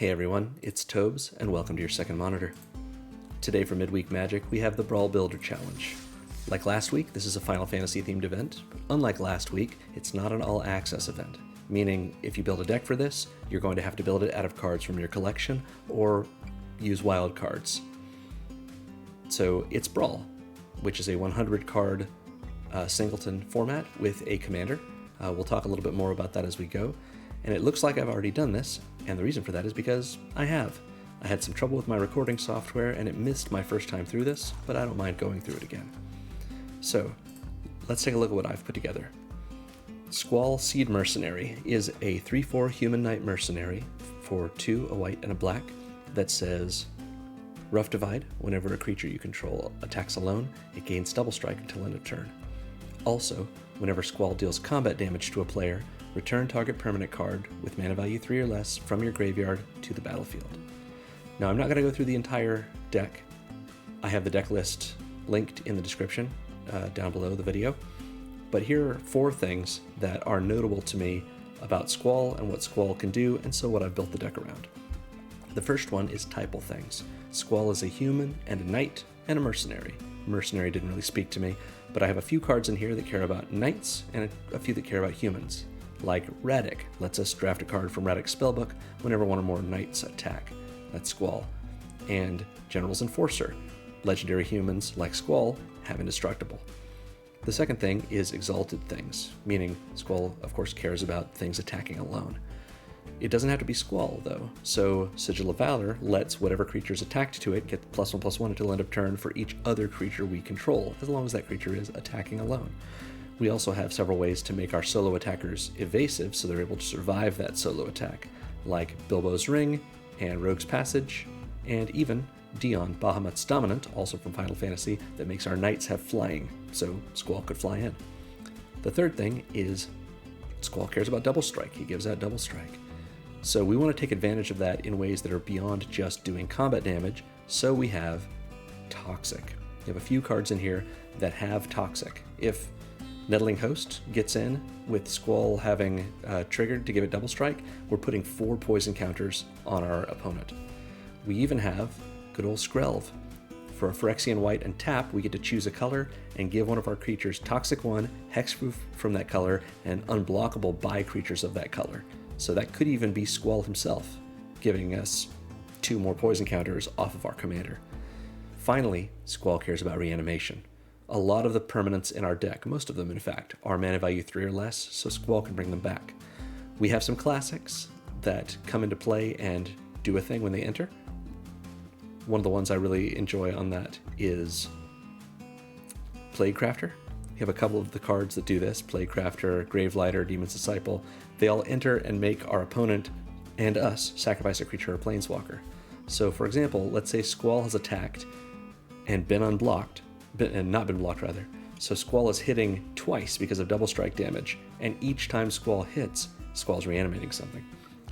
Hey everyone, it's Tobes, and welcome to your second monitor. Today for Midweek Magic, we have the Brawl Builder Challenge. Like last week, this is a Final Fantasy themed event, but unlike last week, it's not an all-access event, meaning if you build a deck for this, you're going to have to build it out of cards from your collection, or use wild cards. So it's Brawl, which is a 100 card singleton format with a commander. We'll talk a little bit more about that as we go. And it looks like I've already done this, and the reason for that is because I have. I had some trouble with my recording software and it missed my first time through this, but I don't mind going through it again. So, let's take a look at what I've put together. Squall, SeeD Mercenary is a 3/4 human knight mercenary for 2, a white and a black, that says, Rough Divide, whenever a creature you control attacks alone, it gains double strike until end of turn. Also, whenever Squall deals combat damage to a player, return target permanent card with mana value 3 or less from your graveyard to the battlefield. Now, I'm not going to go through the entire deck. I have the deck list linked in the description down below the video. But here are 4 things that are notable to me about Squall and what Squall can do, and so what I've built the deck around. The first one is typal things. Squall is a human and a knight and a mercenary. Mercenary didn't really speak to me, but I have a few cards in here that care about knights and a few that care about humans. Like Radic, lets us draft a card from Radic's spellbook whenever one or more knights attack. That's Squall. And General's Enforcer. Legendary humans, like Squall, have indestructible. The second thing is exalted things, meaning Squall, of course, cares about things attacking alone. It doesn't have to be Squall, though, so Sigil of Valor lets whatever creatures attacked to it get +1/+1 until end of turn for each other creature we control, as long as that creature is attacking alone. We also have several ways to make our solo attackers evasive so they're able to survive that solo attack, like Bilbo's Ring and Rogue's Passage, and even Dion, Bahamut's Dominant, also from Final Fantasy, that makes our knights have flying, so Squall could fly in. The third thing is Squall cares about double strike. He gives out double strike. So we want to take advantage of that in ways that are beyond just doing combat damage, so we have Toxic. We have a few cards in here that have Toxic. If Nettling Host gets in with Squall having triggered to give it double strike, we're putting 4 poison counters on our opponent. We even have good old Skrelv. For a Phyrexian white and tap, we get to choose a color and give one of our creatures Toxic 1, hexproof from that color, and unblockable by creatures of that color. So that could even be Squall himself, giving us 2 more poison counters off of our commander. Finally, Squall cares about reanimation. A lot of the permanents in our deck, most of them in fact, are mana value 3 or less, so Squall can bring them back. We have some classics that come into play and do a thing when they enter. One of the ones I really enjoy on that is Plaguecrafter. We have a couple of the cards that do this, Plaguecrafter, Gravelighter, Demon's Disciple. They all enter and make our opponent and us sacrifice a creature or planeswalker. So for example, let's say Squall has attacked and been unblocked, not been blocked rather. So Squall is hitting twice because of double strike damage, and each time Squall hits, Squall's reanimating something.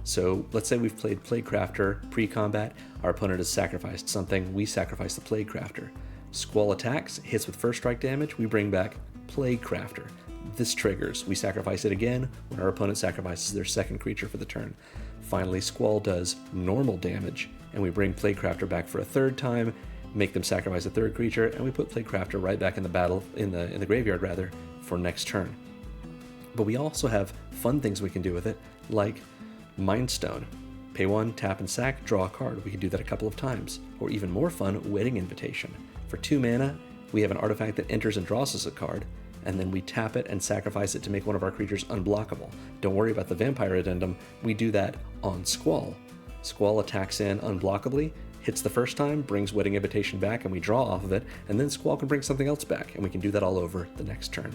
So let's say we've played Plaguecrafter pre-combat, our opponent has sacrificed something, we sacrifice the Plaguecrafter. Squall attacks, hits with first strike damage, we bring back Plaguecrafter. This triggers, we sacrifice it again when our opponent sacrifices their second creature for the turn. Finally, Squall does normal damage, and we bring Plaguecrafter back for a third time, make them sacrifice a third creature, and we put Plaguecrafter right back in the battle, in the graveyard rather, for next turn. But we also have fun things we can do with it, like Mind Stone. Pay 1, tap and sack, draw a card. We can do that a couple of times. Or even more fun, Wedding Invitation. For 2 mana, we have an artifact that enters and draws us a card, and then we tap it and sacrifice it to make one of our creatures unblockable. Don't worry about the Vampire Addendum, we do that on Squall. Squall attacks in unblockably, hits the first time, brings Wedding Invitation back, and we draw off of it, and then Squall can bring something else back, and we can do that all over the next turn.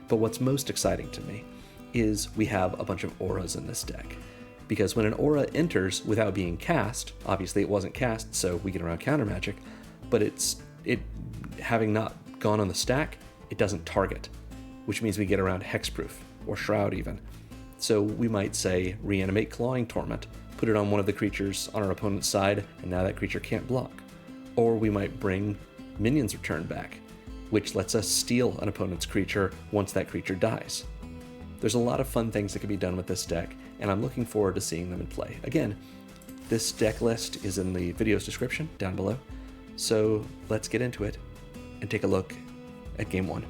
But what's most exciting to me is we have a bunch of auras in this deck. Because when an aura enters without being cast, obviously it wasn't cast, so we get around counter magic, but it having not gone on the stack, it doesn't target, which means we get around hexproof, or shroud even. So we might say reanimate Clawing Torment, put it on one of the creatures on our opponent's side, and now that creature can't block. Or we might bring Minions Return back, which lets us steal an opponent's creature once that creature dies. There's a lot of fun things that can be done with this deck, and I'm looking forward to seeing them in play. Again, This deck list is in the video's description down below. So let's get into it and take a look at game one.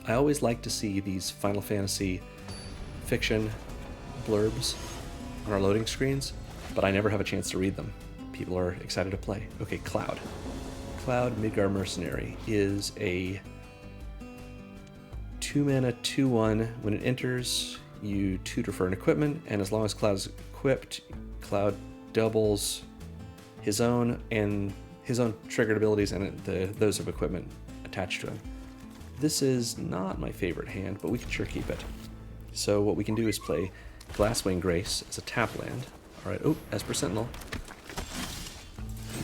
I always like to see these Final Fantasy fiction blurbs on our loading screens, but I never have a chance to read them. People are excited to play. Okay, Cloud. Cloud Midgar Mercenary is a 2-mana 2/1. When it enters, you tutor for an equipment, and as long as Cloud is equipped, Cloud doubles his own triggered abilities and those of equipment attached to him. This is not my favorite hand, but we can sure keep it. So what we can do is play Glasswing Grace as a tap land. Alright, oh, Esper Sentinel.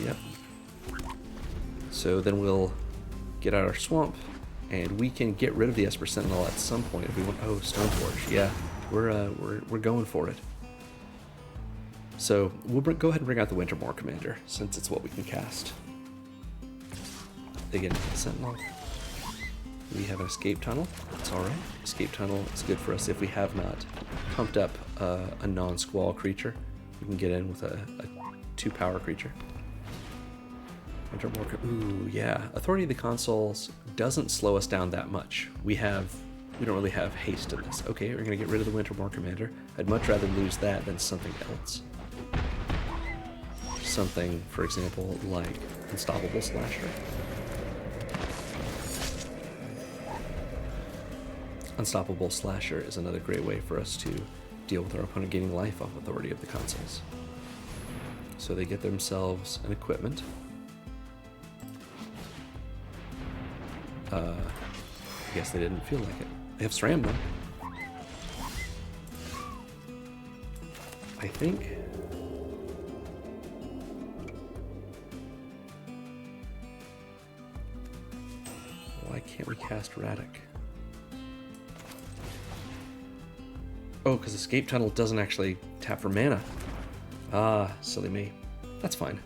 Yep. So then we'll get out our swamp, and we can get rid of the Esper Sentinel at some point if we want. Oh, Stoneforge. Yeah, we're going for it. So we'll go ahead and bring out the Wintermoor Commander, since it's what we can cast. They get into the Sentinel. We have an Escape Tunnel. That's alright. Escape Tunnel is good for us if we have not pumped up a non-Squall creature. We can get in with a 2-power creature. Wintermoor. Ooh, yeah. Authority of the Consuls doesn't slow us down that much. We don't really have haste in this. Okay, we're going to get rid of the Wintermoor Commander. I'd much rather lose that than something else. Something, for example, like Unstoppable Slasher. Unstoppable Slasher is another great way for us to deal with our opponent gaining life off Authority of the Consuls. So they get themselves an equipment. I guess they didn't feel like it. They have SRAM though. I think. Why can't we cast Radek? Oh, because Escape Tunnel doesn't actually tap for mana. Ah, silly me. That's fine.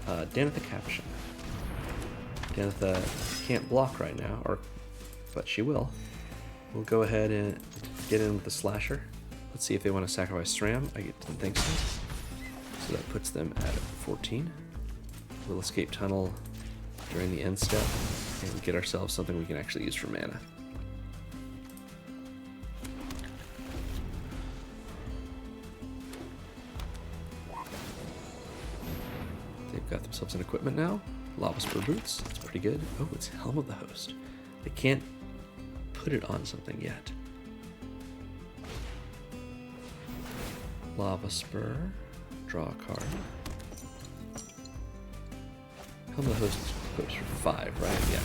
Danitha Caption. Danitha can't block right now, but she will. We'll go ahead and get in with the Slasher. Let's see if they want to sacrifice SRAM. I didn't think so. So that puts them at 14. We'll Escape Tunnel during the end step and get ourselves something we can actually use for mana. They've got themselves an equipment now. Lava Spur Boots, that's pretty good. Oh, it's Helm of the Host. They can't put it on something yet. Lava Spur, draw a card. Helm of the Host is equipped for 5, right? Yeah.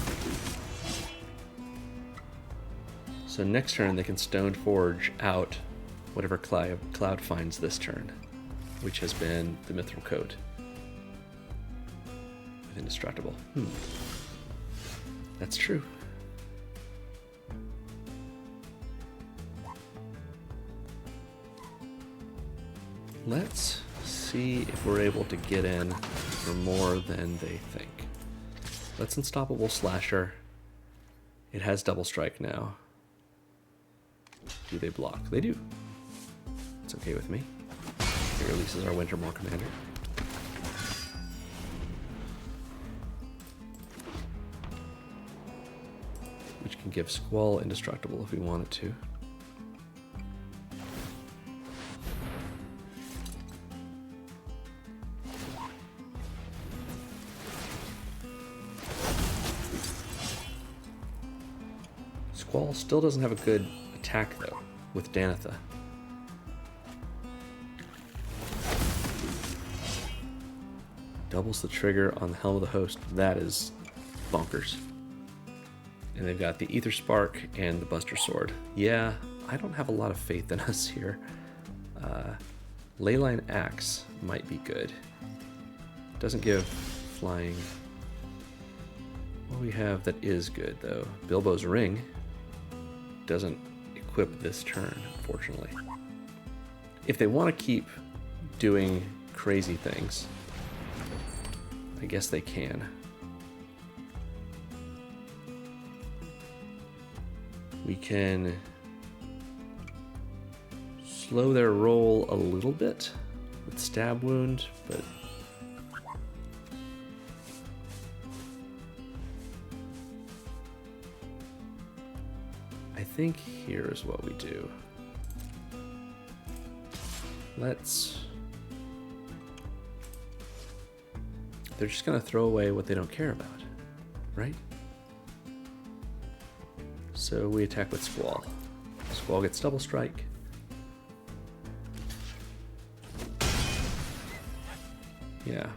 So next turn they can Stoneforge out whatever Cloud finds this turn, which has been the Mithril Coat. Indestructible. That's true. Let's see if we're able to get in for more than they think. Let's Unstoppable Slasher. It has double strike now. Do they block? They do. It's okay with me. It releases our Wintermoor Commander. Which can give Squall indestructible if we wanted to. Squall still doesn't have a good attack though, with Danitha. Doubles the trigger on the Helm of the Host. That is bonkers. And they've got the Ether Spark and the Buster Sword. Yeah, I don't have a lot of faith in us here. Leyline Axe might be good. Doesn't give flying. What do we have that is good, though? Bilbo's Ring doesn't equip this turn, unfortunately. If they want to keep doing crazy things, I guess they can. We can slow their roll a little bit with stab wound, but I think here's what we do. They're just gonna throw away what they don't care about, right? So we attack with Squall. Squall gets double strike. Yeah.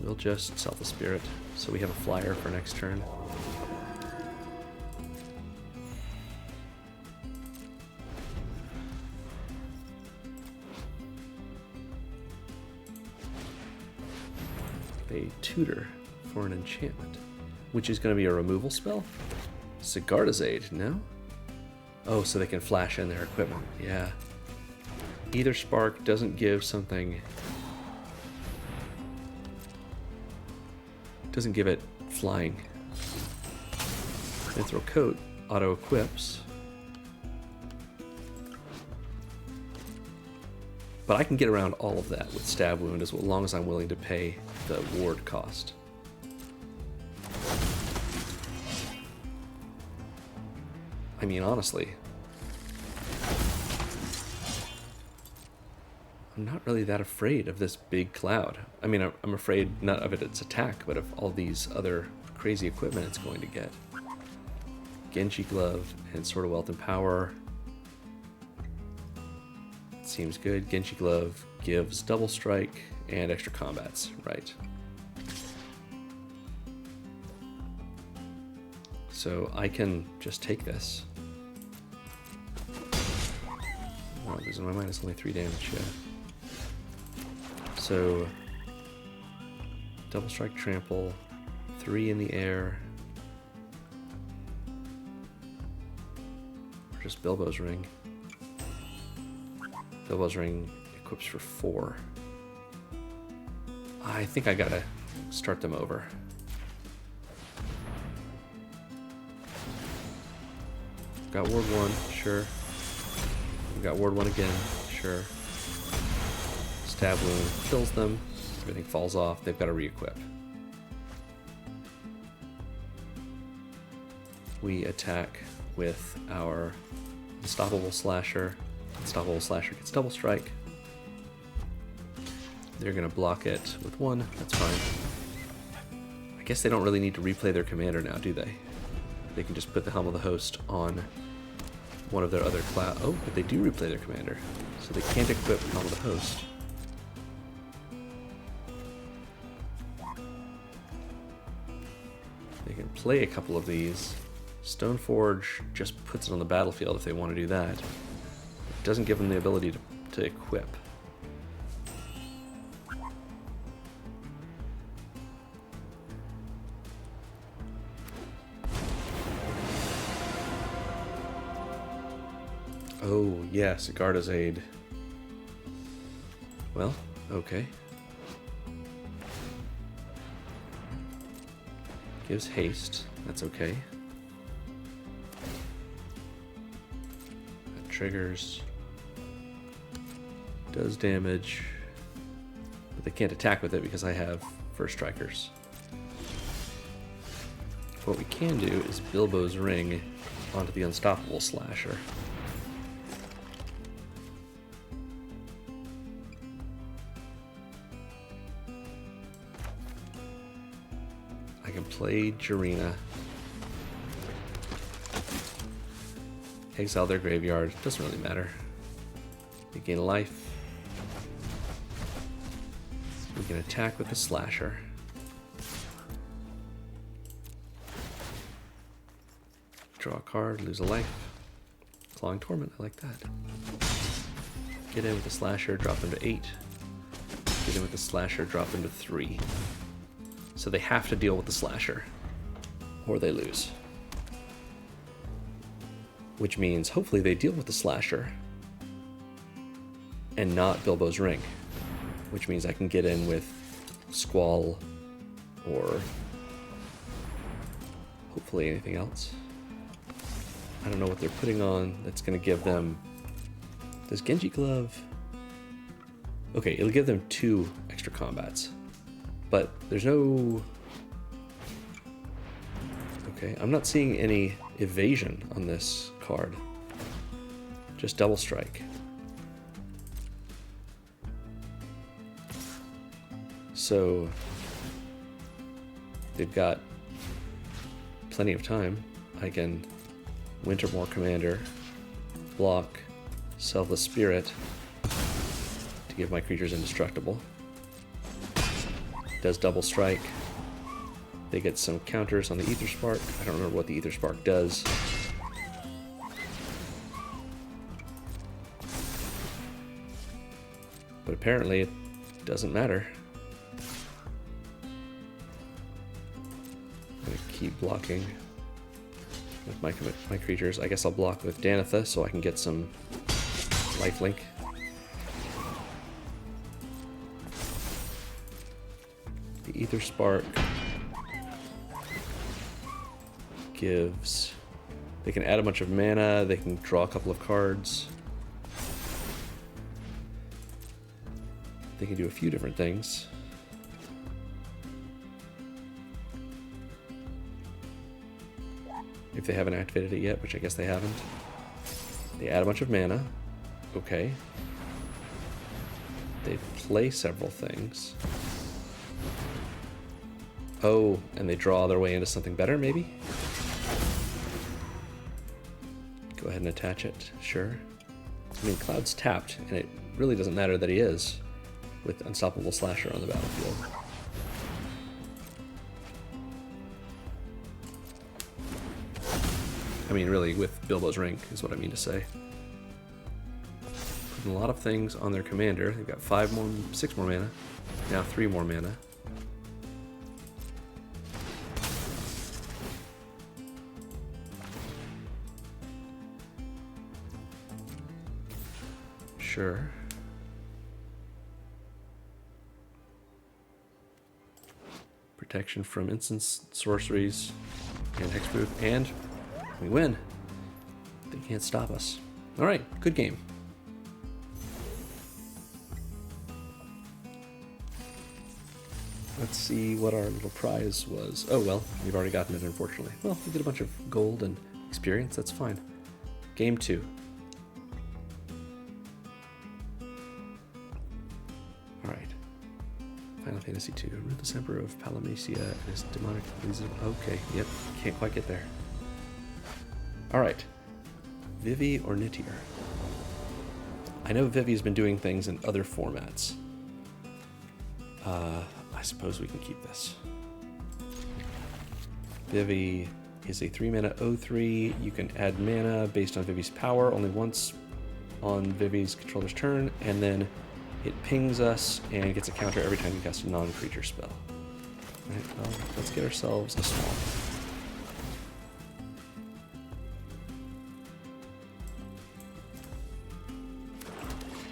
We'll just sell the spirit, so we have a flyer for next turn. A tutor for an enchantment, which is going to be a removal spell. Sigarda's Aid, no? Oh, so they can flash in their equipment. Yeah. Either spark doesn't give something. Doesn't give it flying. Mithril Coat auto equips. But I can get around all of that with Stab Wound as long as I'm willing to pay the ward cost. I mean, honestly, I'm not really that afraid of this big cloud. I mean, I'm afraid not of its attack, but of all these other crazy equipment it's going to get. Genji Glove and Sword of Wealth and Power. Seems good. Genji Glove gives double strike and extra combats, right? So I can just take this. Oh, losing my mind, it's only 3 damage, yeah. So double strike, trample, 3 in the air. Or just Bilbo's Ring. Bilbo's Ring equips for 4. I think I gotta start them over. Got Ward 1, sure. We got Ward 1 again, sure. Stab Wound kills them. Everything falls off. They've got to re-equip. We attack with our Unstoppable Slasher. Unstoppable Slasher gets double strike. They're going to block it with 1. That's fine. I guess they don't really need to replay their commander now, do they? They can just put the Helm of the Host on one of their other class. Oh, but they do replay their commander. So they can't equip Helm of the Host. They can play a couple of these. Stoneforge just puts it on the battlefield if they want to do that. It doesn't give them the ability to equip. Oh, yeah, Sigarda's Aid. Well, okay. Gives haste, that's okay. That triggers. Does damage. But they can't attack with it because I have First Strikers. What we can do is Bilbo's Ring onto the Unstoppable Slasher. I can play Jarina. Exile their graveyard. Doesn't really matter. They gain life. We can attack with the Slasher. Draw a card, lose a life. Clawing Torment, I like that. Get in with the Slasher, drop them to 8. Get in with the Slasher, drop them to 3. So they have to deal with the Slasher, or they lose. Which means hopefully they deal with the Slasher and not Bilbo's Ring. Which means I can get in with Squall or hopefully anything else. I don't know what they're putting on that's going to give them... Does Genji Glove... Okay, it'll give them 2 extra combats. But there's no... Okay, I'm not seeing any evasion on this card. Just double strike. So they've got plenty of time. I can Wintermore Commander, block, Selfless Spirit to give my creatures indestructible. Does double strike. They get some counters on the Ether Spark. I don't remember what the Ether Spark does. But apparently it doesn't matter. I'm going to keep blocking with my creatures. I guess I'll block with Danitha so I can get some lifelink. The Ether Spark gives... They can add a bunch of mana, they can draw a couple of cards. They can do a few different things. If they haven't activated it yet, which I guess they haven't. They add a bunch of mana. Okay. They play several things. Oh, and they draw their way into something better, maybe? Go ahead and attach it, sure. I mean, Cloud's tapped, and it really doesn't matter that he is, with Unstoppable Slasher on the battlefield. I mean, really, with Bilbo's Ring, is what I mean to say. Putting a lot of things on their commander. They've got 6 more mana. Now 3 more mana. Sure. Protection from instants, sorceries, and hexproof, and we win. They can't stop us. All right, good game. Let's see what our little prize was. Oh, well, we've already gotten it, unfortunately. Well, we get a bunch of gold and experience, that's fine. Game 2. Final Fantasy II. Ruthless Emperor of Palamecia and his demonic... Okay, yep, can't quite get there. Alright. Vivi or Nitier? I know Vivi's been doing things in other formats. I suppose we can keep this. Vivi is a 3-mana 0/3. You can add mana based on Vivi's power only once on Vivi's controller's turn, and then it pings us and gets a counter every time you cast a non-creature spell. Alright, well, let's get ourselves a Squall.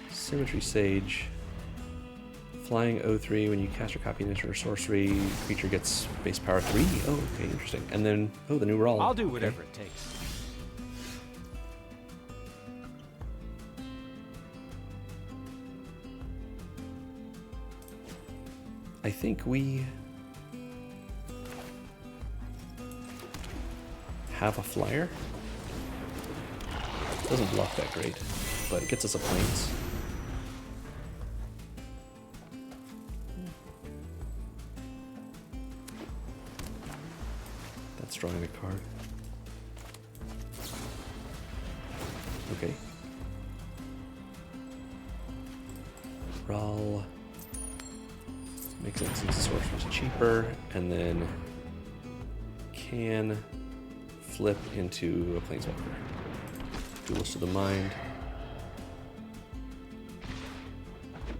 Symmetry Sage. Flying 0/3, when you cast or copy an instant or sorcery, creature gets base power 3. Oh, okay, interesting. And then, oh, the new Brawl. I'll do whatever it takes. I think we have a flyer. Doesn't block that great, but it gets us a plains. That's drawing a card. Okay. Brawl. Makes it since sorcerer's cheaper, and then can flip into a planeswalker. Duelist to the Mind.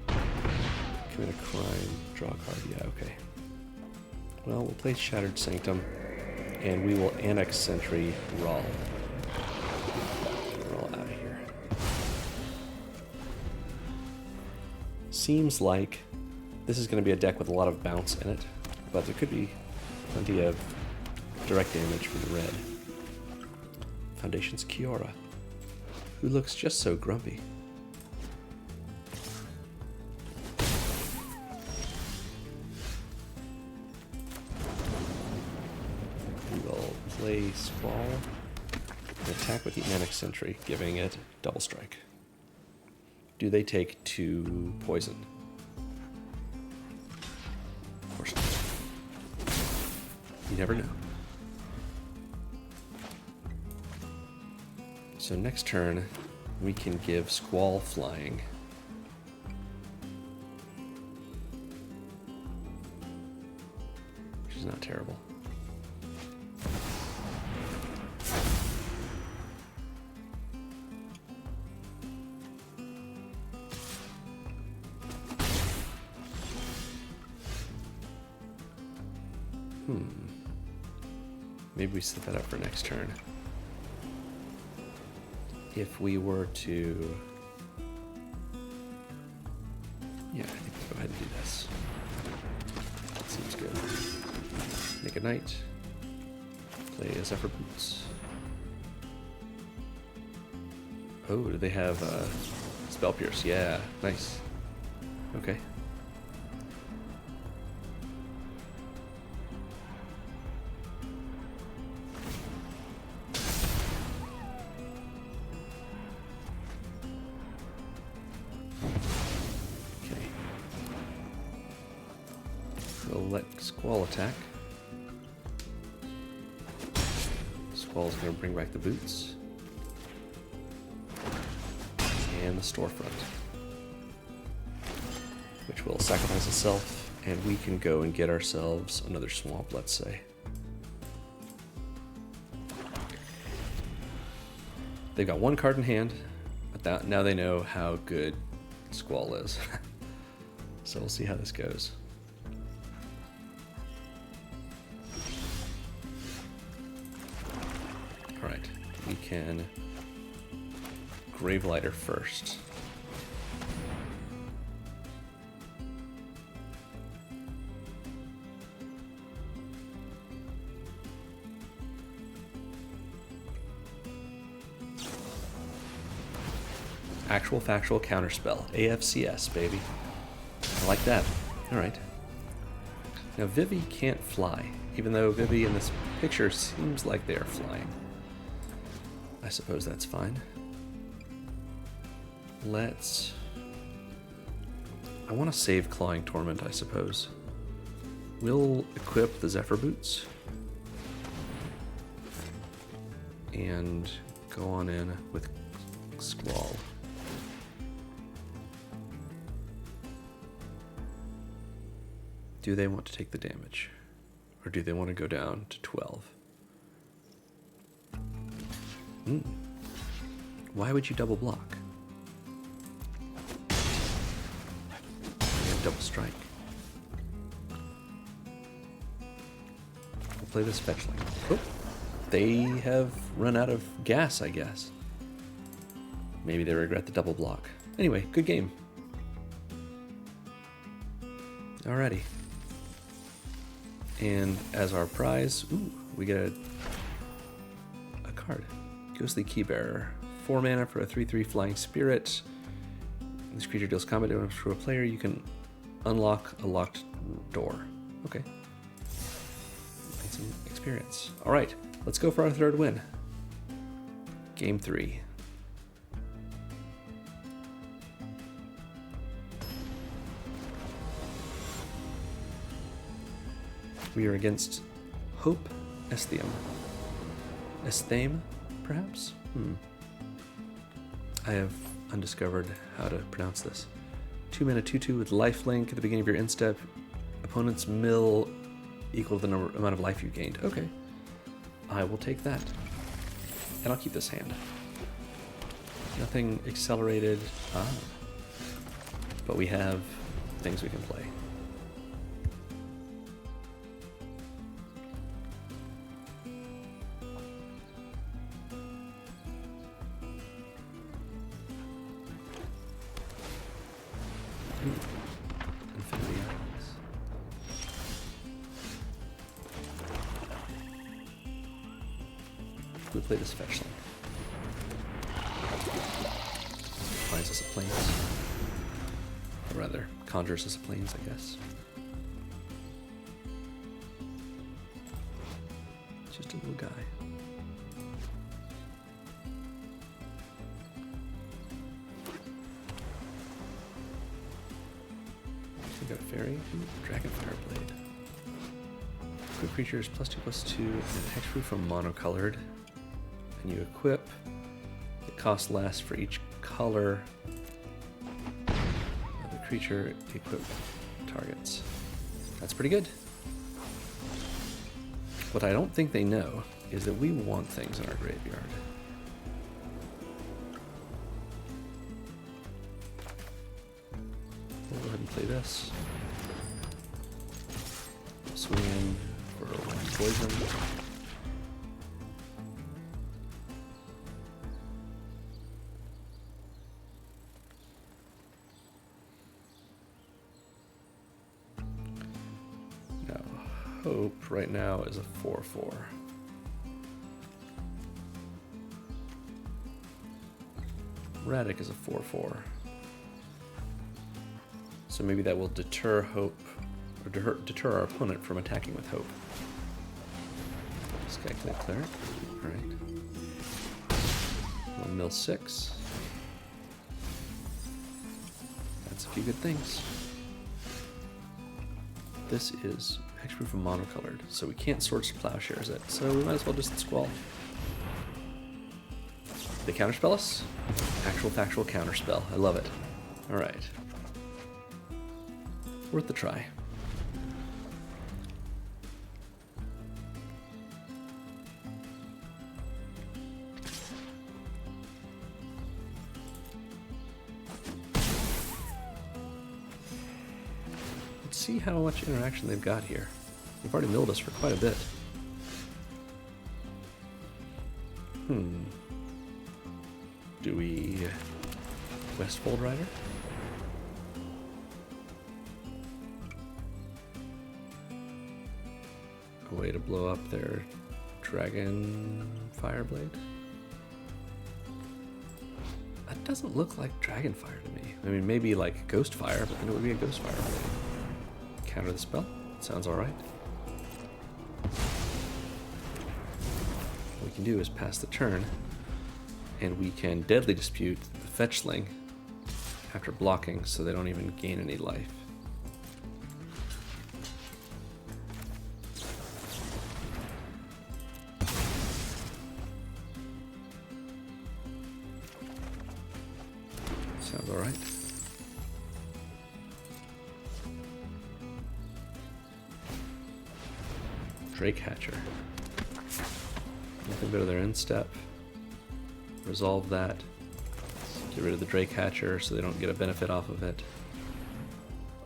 Commit a crime, draw a card, yeah, okay. Well, we'll play Shattered Sanctum, and we will annex Sentry Brawl. Brawl out of here. Seems like this is going to be a deck with a lot of bounce in it, but there could be plenty of direct damage for the red. Foundation's Kiora, who looks just so grumpy. We will play Squall and attack with the Manic Sentry, giving it double strike. Do they take 2 poison? Of course not. You never know. So next turn, we can give Squall flying. Which is not terrible. Maybe we set that up for next turn. If we were to... Yeah, I think we'll go ahead and do this. That seems good. Make a knight. Play a Zephyr Boots. Oh, do they have Spell Pierce? Yeah, nice. Okay. We'll let Squall attack. Squall's going to bring back the boots. And the storefront. Which will sacrifice itself, and we can go and get ourselves another swamp, let's say. They've got 1 card in hand, but now they know how good Squall is. So we'll see how this goes. Alright, we can Gravelighter first. Actual factual counterspell. AFCS, baby. I like that. Alright. Now Vivi can't fly, even though Vivi in this picture seems like they are flying. I suppose that's fine. Let's... I want to save Clawing Torment, I suppose. We'll equip the Zephyr Boots. And go on in with Squall. Do they want to take the damage? Or do they want to go down to 12? Why would you double block? Double strike. We'll play this fetch lane. Oh, they have run out of gas, I guess. Maybe they regret the double block. Anyway, good game. Alrighty. And as our prize, we get a card. Ghostly Keybearer. 4 mana for a 3/3 Flying Spirit. This creature deals combat damage to a player. You can unlock a locked door. Okay. Get some experience. Alright, let's go for our 3rd win. Game 3. We are against Hope Esthium. Esthame, perhaps? I have undiscovered how to pronounce this. 2 mana 2/2 with lifelink at the beginning of your instep. Opponent's mill equal to the amount of life you gained. Okay. I will take that. And I'll keep this hand. Nothing accelerated. But we have things we can play. Infinity Islands. We'll play this fetch lane. finds us a plains. Or rather, conjures us a plains, I guess. Just a little guy. We got a fairy. Dragon Fire Blade. Equip creatures +2/+2 and hexproof from monocolored. And you equip. It costs less for each color of the creature equipped targets. That's pretty good. What I don't think they know is that we want things in our graveyard. We'll go ahead and play this. Swing in for poison. Now, Hope right now is a 4/4. Radic is a 4/4. So maybe that will deter Hope, or deter our opponent from attacking with Hope. This guy can cleric. Alright. We'll mill 6. That's a few good things. This is hexproof and monocolored, so we can't Swords to Plowshares it, so we might as well just Squall. They counterspell us? Actual factual counterspell. I love it. Alright. Worth the try. Let's see how much interaction they've got here. They've already milled us for quite a bit. Do we Westfold Rider? A way to blow up their Dragon Fireblade? That doesn't look like Dragon Fire to me. I mean, maybe like Ghost Fire, but then it would be a Ghost Fire blade. Counter the spell? Sounds alright. What we can do is pass the turn, and we can Deadly Dispute the Fetchling after blocking so they don't even gain any life. Sounds alright. Drake Hatcher. Nothing but their end step. Resolve that. Get rid of the Drake Hatcher so they don't get a benefit off of it.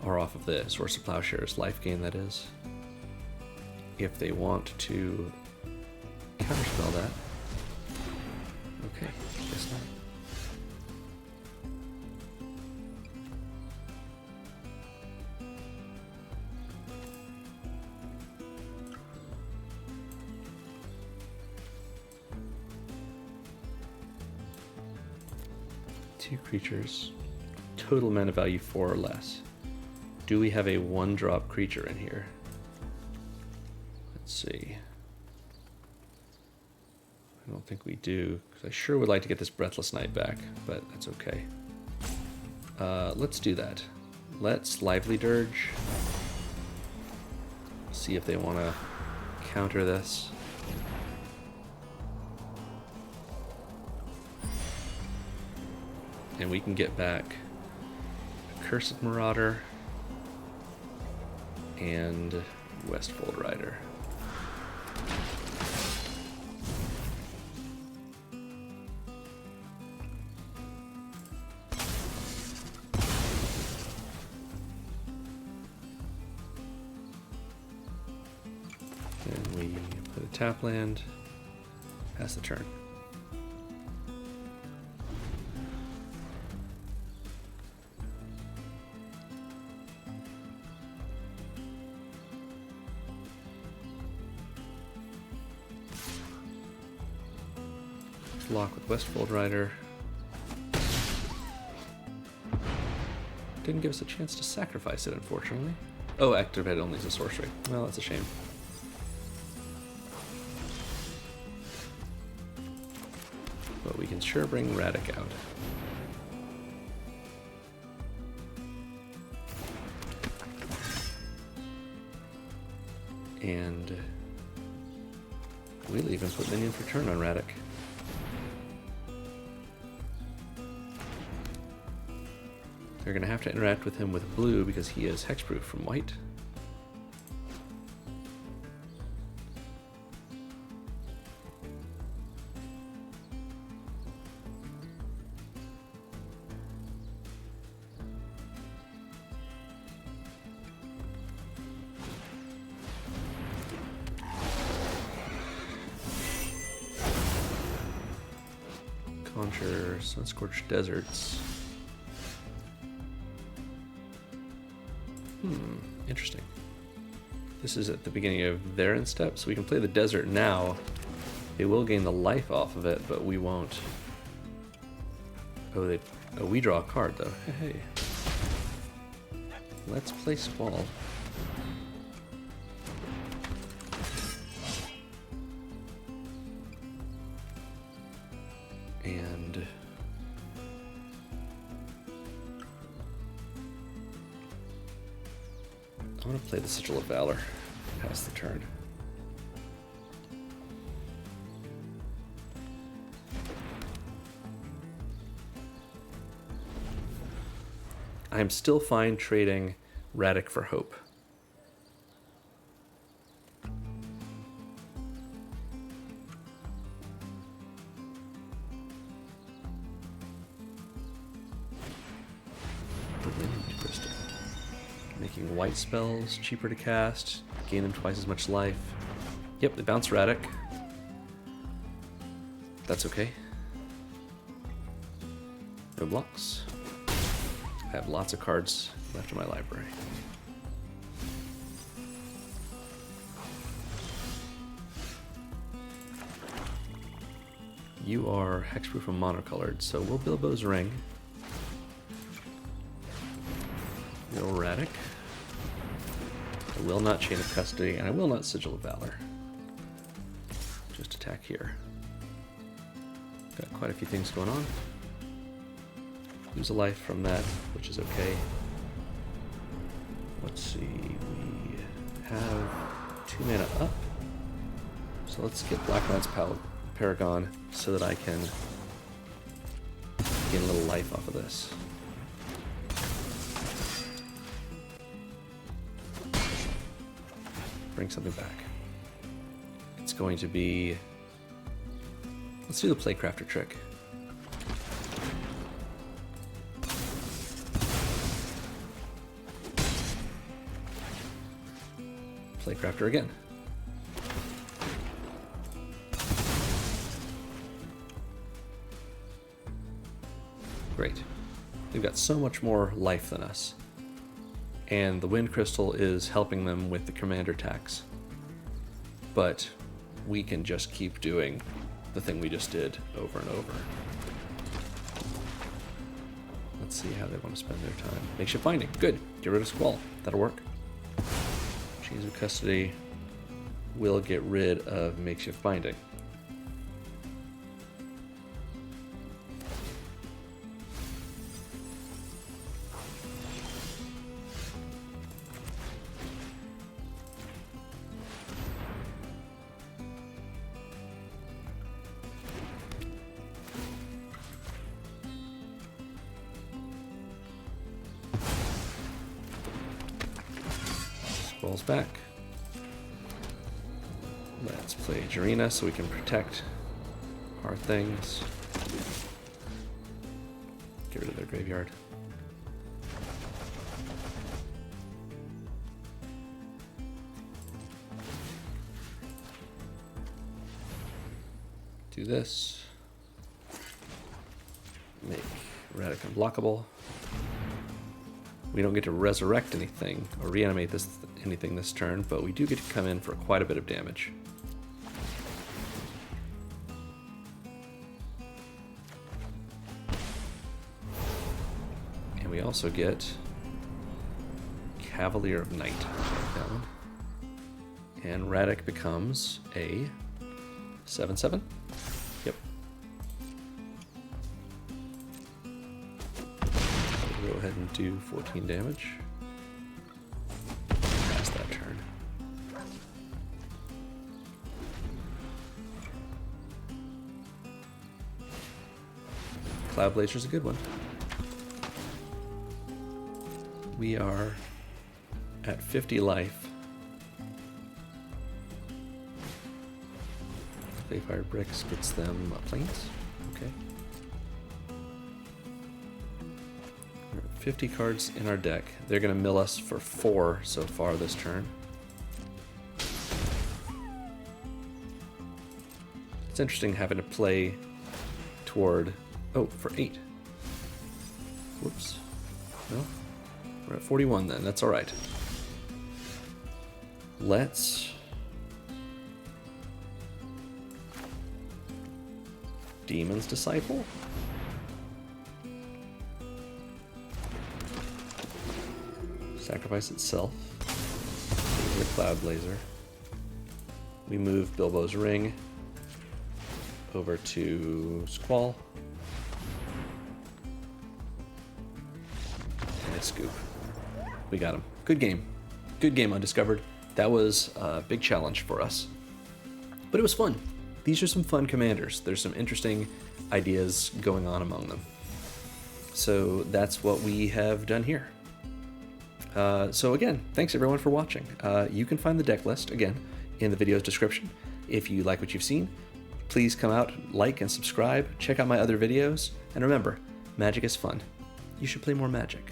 Or off of the Swords to Plowshares life gain, that is. If they want to counterspell that. Okay, guess not. Two creatures, total mana value 4 or less. Do we have a 1-drop creature in here? Let's see. I don't think we do, because I sure would like to get this Breathless Knight back, but that's okay. Let's do that. Let's Lively Dirge. See if they want to counter this. And we can get back Cursed Marauder and Westfold Rider. And we put a tap land, pass the turn. Block with Westfold Rider. didn't give us a chance to sacrifice it, unfortunately. Oh, activate only as a sorcery. Well, that's a shame. But we can sure bring Radic out. And we'll even put minion for turn on Radic. They're going to have to interact with him with blue because he is hexproof from white. Conjure, Sun-Scorched Deserts. Interesting. This is at the beginning of their end step, so we can play the desert now. They will gain the life off of it, but we won't. Oh, we draw a card though. Hey. Let's play Squall. And I'm going to play the Sigil of Valor, pass the turn. I'm still fine trading Radic for Hope. Crystal. Making white spells cheaper to cast, gain them twice as much life. Yep, they bounce Radic. That's okay. No blocks. I have lots of cards left in my library. You are hexproof and monocolored, so we'll Bilbo's Ring. No Radic. I will not Chain of Custody, and I will not Sigil of Valor. Just attack here. Got quite a few things going on. Lose a life from that, which is okay. Let's see, we have 2 mana up. So let's get Black Knight's Paragon so that I can gain a little life off of this. Bring something back. It's going to be... Let's do the Playcrafter trick. Playcrafter again. Great. They've got so much more life than us. And the Wind Crystal is helping them with the commander attacks. But we can just keep doing the thing we just did over and over. Let's see how they want to spend their time. Makeshift Binding. Good. Get rid of Squall. That'll work. Chains of Custody will get rid of Makeshift Binding. Squall's back. Let's play Jarina so we can protect our things. Get rid of their graveyard. Do this. Make Radic unblockable. We don't get to resurrect anything or reanimate anything this turn, but we do get to come in for quite a bit of damage. And we also get Cavalier of Night. Like that one. And Radek becomes a 7/7. Yep. We'll go ahead and do 14 damage. Pass that turn. Cloud Blazer's a good one. We are at 50 life. Clayfire Bricks gets them planes. Okay. We're at 50 cards in our deck. They're going to mill us for 4 so far this turn. It's interesting having to play toward... Oh, for 8. Whoops. No? We're at 41 then. That's alright. Let's... Demon's Disciple? Sacrifice itself. The Cloud Blazer. We move Bilbo's Ring over to Squall. And a Scoop. We got him. Good game. Good game, Undiscovered. That was a big challenge for us. But it was fun. These are some fun commanders. There's some interesting ideas going on among them. So that's what we have done here. So again, thanks everyone for watching. You can find the deck list, again, in the video's description. If you like what you've seen, please come out, like and subscribe, check out my other videos, and remember, Magic is fun. You should play more Magic.